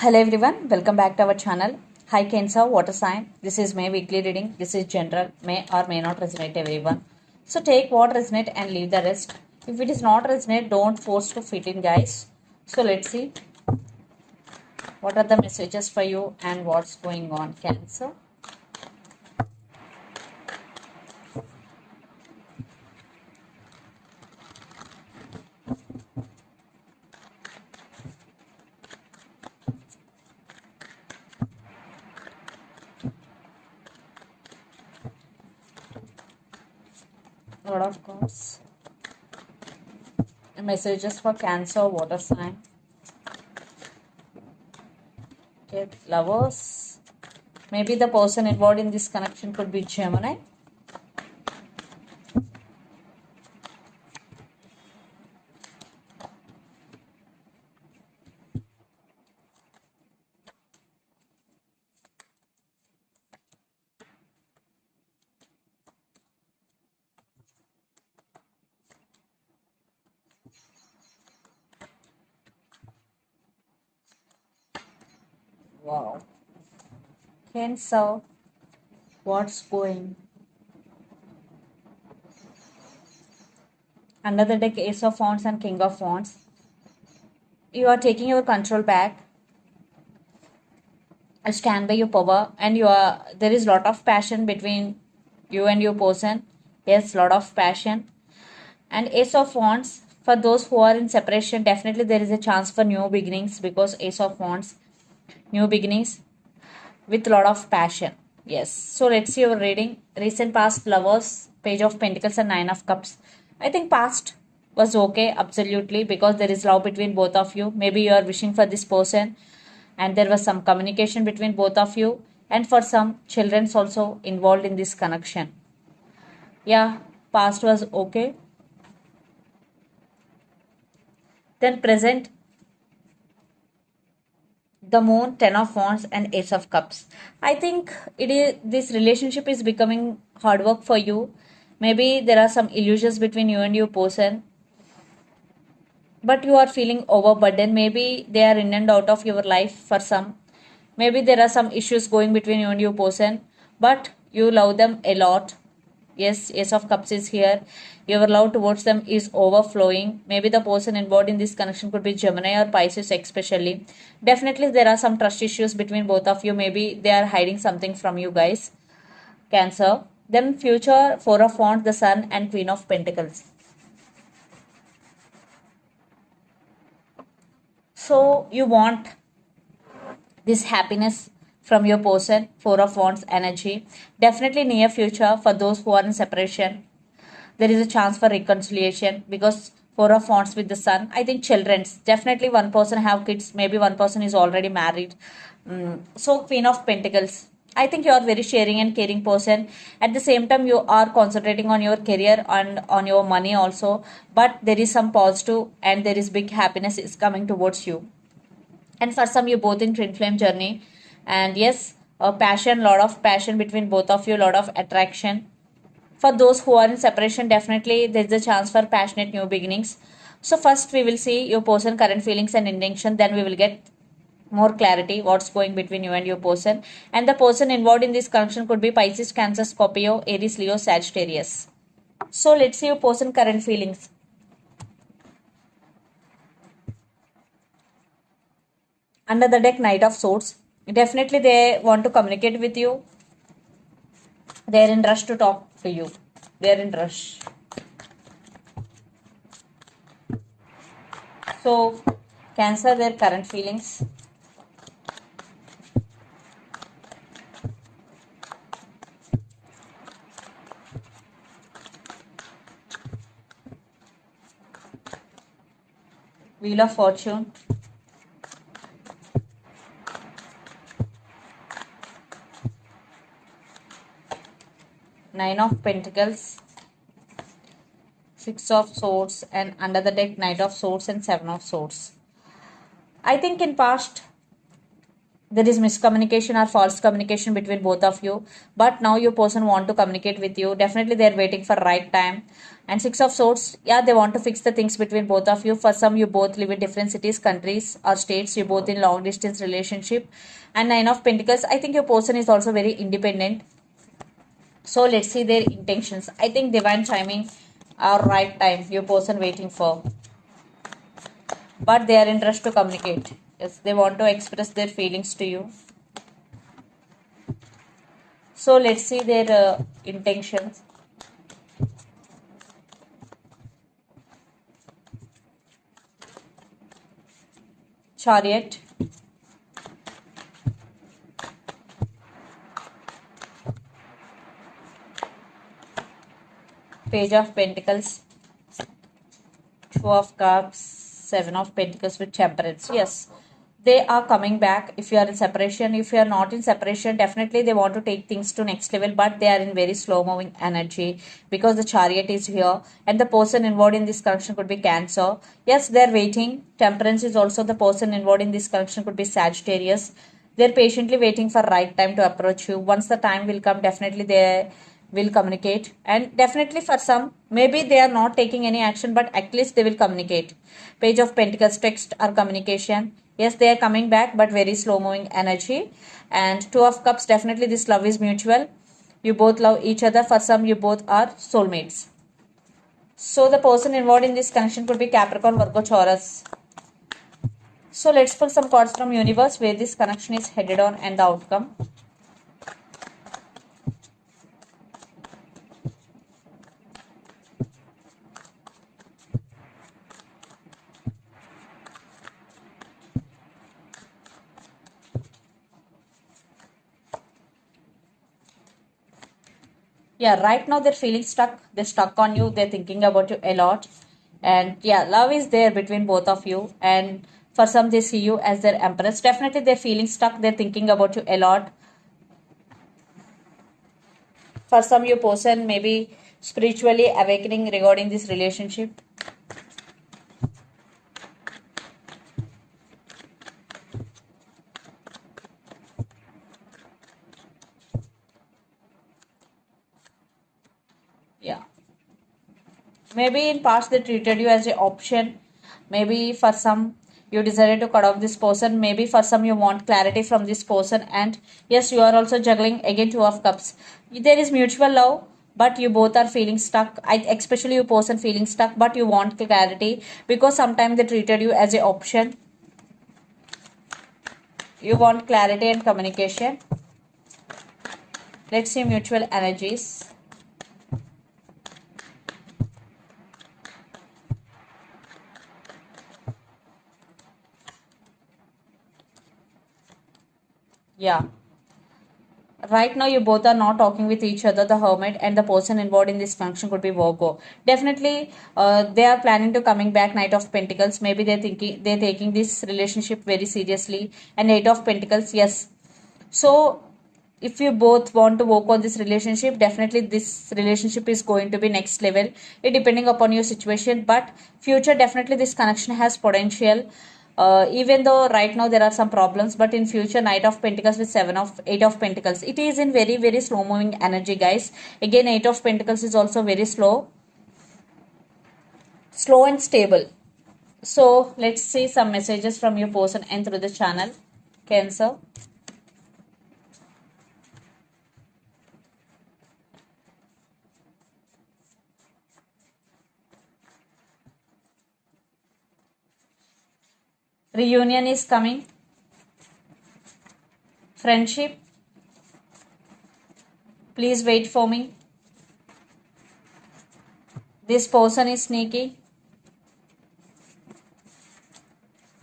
Hello everyone, welcome back to our channel. Hi Cancer, water sign. This is my weekly reading. This is general, may or may not resonate everyone. So take what resonate and leave the rest. If it is not resonate, don't force to fit in, guys. So let's see what are the messages for you and what's going on, Cancer. Lord of Course. Messages for Cancer, water sign. Okay, lovers. Maybe the person involved in this connection could be Gemini. Wow. Cancer, what's going? Under the deck, Ace of Wands and King of Wands. You are taking your control back. Stand by your power, and there is lot of passion between you and your person. Yes, lot of passion. And Ace of Wands, for those who are in separation, definitely there is a chance for new beginnings, because Ace of Wands, new beginnings with lot of passion. Yes, so let's see your reading. Recent past, lovers, Page of Pentacles and Nine of Cups. I think past was okay, absolutely, because there is love between both of you. Maybe you are wishing for this person and there was some communication between both of you, and for some, children's also involved in this connection. Yeah, past was okay. Then present, the Moon, Ten of Wands and Ace of Cups. I think this relationship is becoming hard work for you. Maybe there are some illusions between you and your person, but you are feeling overburdened. Maybe they are in and out of your life for some. Maybe there are some issues going between you and your person, but you love them a lot. Yes, Ace of Cups is here. Your love towards them is overflowing. Maybe the person involved in this connection could be Gemini or Pisces, especially. Definitely, there are some trust issues between both of you. Maybe they are hiding something from you guys. Cancer. Then future, Four of Wands, the Sun, and Queen of Pentacles. So you want this happiness from your person. Four of Wands energy. Definitely near future for those who are in separation. There is a chance for reconciliation, because Four of Wands with the Sun. I think children's. Definitely one person have kids. Maybe one person is already married. So Queen of Pentacles. I think you are very sharing and caring person. At the same time, you are concentrating on your career and on your money also. But there is some positive and there is big happiness is coming towards you. And for some, you both in twin flame journey. And yes, a passion, lot of passion between both of you, lot of attraction. For those who are in separation, definitely there's a chance for passionate new beginnings. So first we will see your person current feelings and intention, then we will get more clarity what's going between you and your person. And the person involved in this connection could be Pisces, Cancer, Scorpio, Aries, Leo, Sagittarius. So let's see your person current feelings. Under the deck, Knight of Swords. Definitely they want to communicate with you. They're in rush to talk to you. They're in rush. So, Cancer, their current feelings. Wheel of Fortune. Nine of Pentacles. Six of Swords, and under the deck, Knight of Swords and Seven of Swords. I think in past, there is miscommunication or false communication between both of you, but now your person want to communicate with you. Definitely they're waiting for right time. And Six of Swords, yeah, they want to fix the things between both of you. For some, you both live in different cities, countries, or states. You both in long distance relationship. And Nine of Pentacles, I think your person is also very independent. So let's see their intentions. I think divine timing or right time your person waiting for, but they are in rush to communicate. Yes, they want to express their feelings to you. So let's see their intentions. Chariot, Page of Pentacles, Two of Cups, Seven of Pentacles with Temperance. Yes, they are coming back. If you are in separation, if you are not in separation, definitely they want to take things to next level, but they are in very slow moving energy because the Chariot is here, and the person involved in this connection could be Cancer. Yes, they're waiting. Temperance is also the person involved in this connection could be Sagittarius. They're patiently waiting for right time to approach you. Once the time will come, definitely they will communicate. And definitely for some, maybe they are not taking any action, but at least they will communicate. Page of Pentacles, text or communication. Yes, they are coming back, but very slow moving energy. And Two of Cups, definitely this love is mutual. You both love each other. For some, you both are soulmates. So the person involved in this connection could be Capricorn, Virgo, Taurus. So let's pull some cards from universe where this connection is headed on and the outcome. Yeah, right now they're feeling stuck. They're stuck on you. They're thinking about you a lot. And yeah, love is there between both of you. And for some, they see you as their empress. Definitely they're feeling stuck. They're thinking about you a lot. For some, your person may be spiritually awakening regarding this relationship. Yeah. Maybe in past they treated you as an option. Maybe for some you decided to cut off this person. Maybe for some you want clarity from this person. And yes, you are also juggling again Two of Cups. There is mutual love, but you both are feeling stuck. Especially your person feeling stuck, but you want clarity because sometimes they treated you as an option. You want clarity and communication. Let's see mutual energies. Yeah. Right now you both are not talking with each other, the Hermit and the person involved in this function could be Virgo. Definitely they are planning to coming back. Knight of Pentacles, maybe they're taking this relationship very seriously. And Eight of Pentacles, yes. So if you both want to work on this relationship, definitely this relationship is going to be next level. It depending upon your situation, but future, definitely this connection has potential. Even though right now there are some problems, but in future, Knight of Pentacles with Eight of Pentacles, it is in very very slow moving energy, guys. Again, Eight of Pentacles is also very slow and stable. So let's see some messages from your person and through the channel. Cancer. Reunion is coming. Friendship. Please wait for me. This person is sneaky.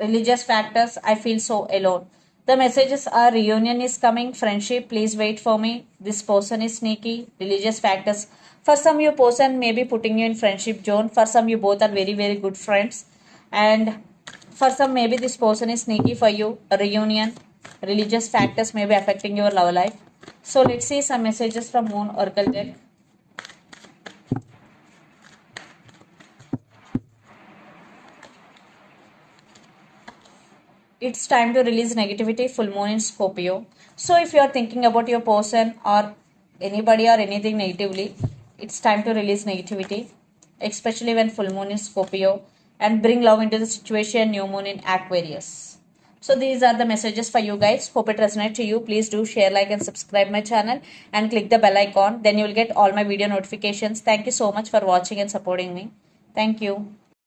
Religious factors. I feel so alone. The messages are reunion is coming. Friendship. Please wait for me. This person is sneaky. Religious factors. For some, your person may be putting you in friendship zone. For some, you both are very very good friends. And for some, maybe this person is sneaky for you. A reunion. Religious factors may be affecting your love life. So let's see some messages from Moon Oracle deck. It's time to release negativity, full moon in Scorpio. So if you are thinking about your person or anybody or anything negatively, it's time to release negativity, especially when full moon in Scorpio, and bring love into the situation, new moon in Aquarius. So these are the messages for you guys. Hope it resonates to you. Please do share, like and subscribe my channel and click the bell icon. Then you will get all my video notifications. Thank you so much for watching and supporting me. Thank you.